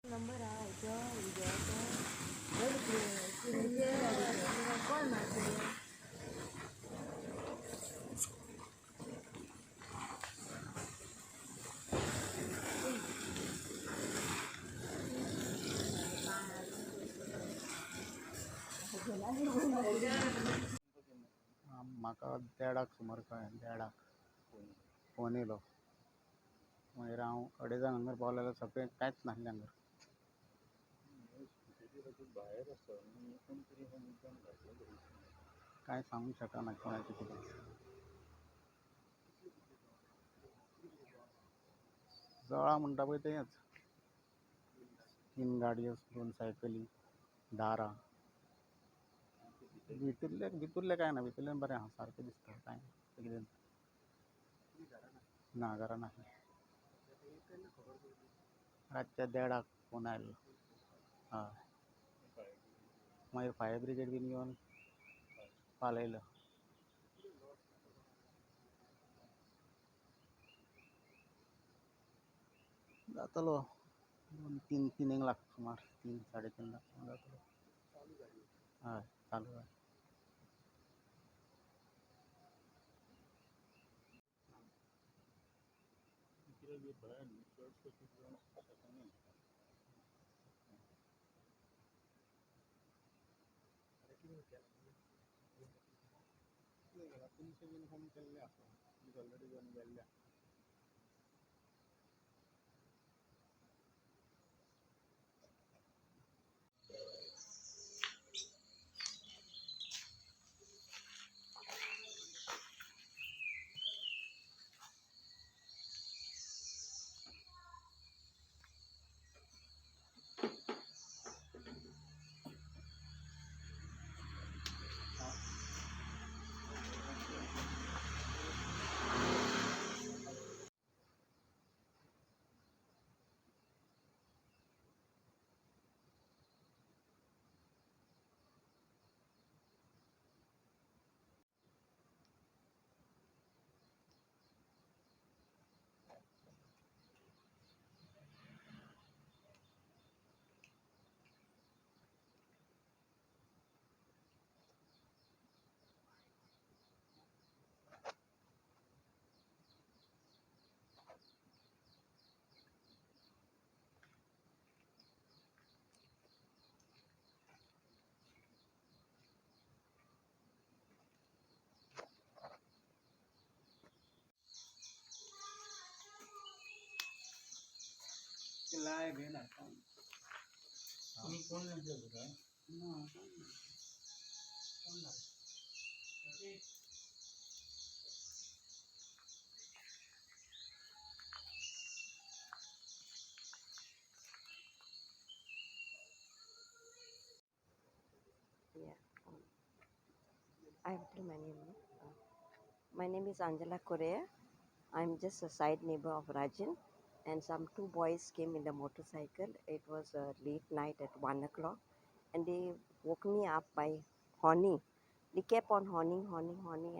Number aja, udah ini call masih. म्हाका देडाक सुमार कळ्ळें, देडाक फोन येयलो. मागीर हांव अडेजांक हांगर पावलो जाल्यार सगळें कांयच नासलें हांगर. कांय सांगूंक शकना कोणाचें कितें. जळा म्हणटा पळय तेंच. 3 गाडयो, 2 सायकली, दारां. भितुरलें कांय ना, भितुरलें बरें आहा, सारकें दिसता. कांय कितें ना, घरां नासलीं. रातच्या देडाक फोन आयलो. हय. मागीर फायर ब्रिगेड बीन येवन पालयलो. जातलो 2-3 लाख सुमार, 3-3.5 लाख सुमार जातलो. हय, चालू आहा. तुमचे बीन फोन केल्ले आसा, ऑलरेडी घेवन गेल्ले. लाय घेना तुम्ही कोण म्हटलं होतं Yeah. I will tell my name. My name is Angela Korea. I'm just a side neighbor of Rajan, and some 2 boys came in the motorcycle. It was late night at 1 o'clock, and they woke me up by horning. They kept on horning,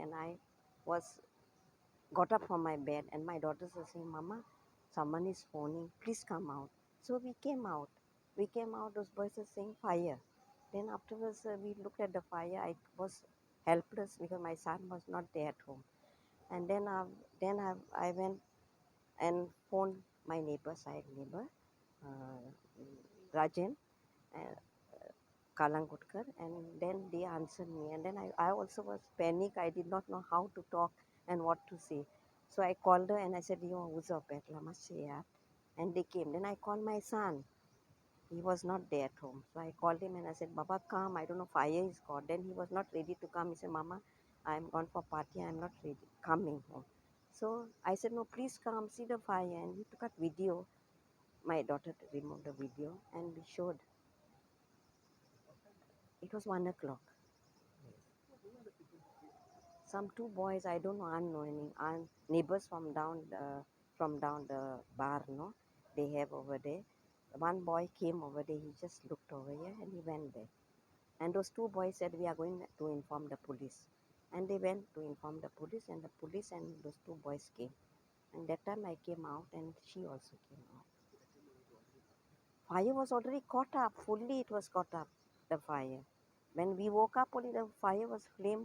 and I got up from my bed, and my daughters were saying, "Mama, someone is phoning. Please come out." So we came out. Those boys were saying fire. Then afterwards, we looked at the fire. I was helpless because my son was not there at home. And then I went and phoned my side neighbor, Rajan Kalangutkar, and then they answered me. And then I also was panicked. I did not know how to talk and what to say. So I called her and I said, yo, who's up at Lamasya? And they came. Then I called my son. He was not there at home. So I called him and I said, Baba, come. I don't know, fire is caught. Then he was not ready to come. He said, Mama, I'm gone for party. I'm not ready, coming home. So I said, no, please come, see the fire. And we took a video. My daughter removed the video and we showed. It was 1 o'clock. Some two boys, I don't know, unknowing, neighbors from down the bar, no, they have over there. One boy came over there, he just looked over here and he went there. And those two boys said, we are going to inform the police. And they went to inform the police and those two boys came. And that time I came out and she also came out. Fire was already caught up, fully it was caught up, the fire. When we woke up, only the flame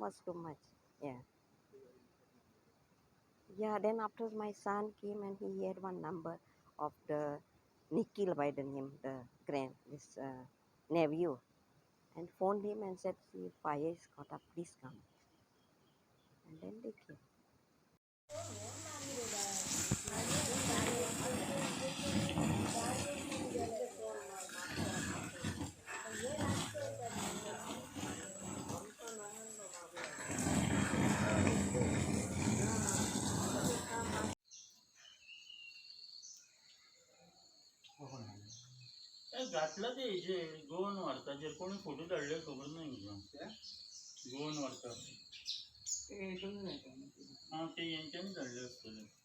was too much. Yeah. Yeah, then after my son came and he had one number of the Nikhil by the name, this nephew, and phoned him and said, see, fire is caught up, please come. And then they came. घातला ते हेचे गोवन वार्ताचेर कोणी photo धाडले खबर नाही म्हाका गोवन वार्ता हां ते हेंच्यांनी धाडले आसतले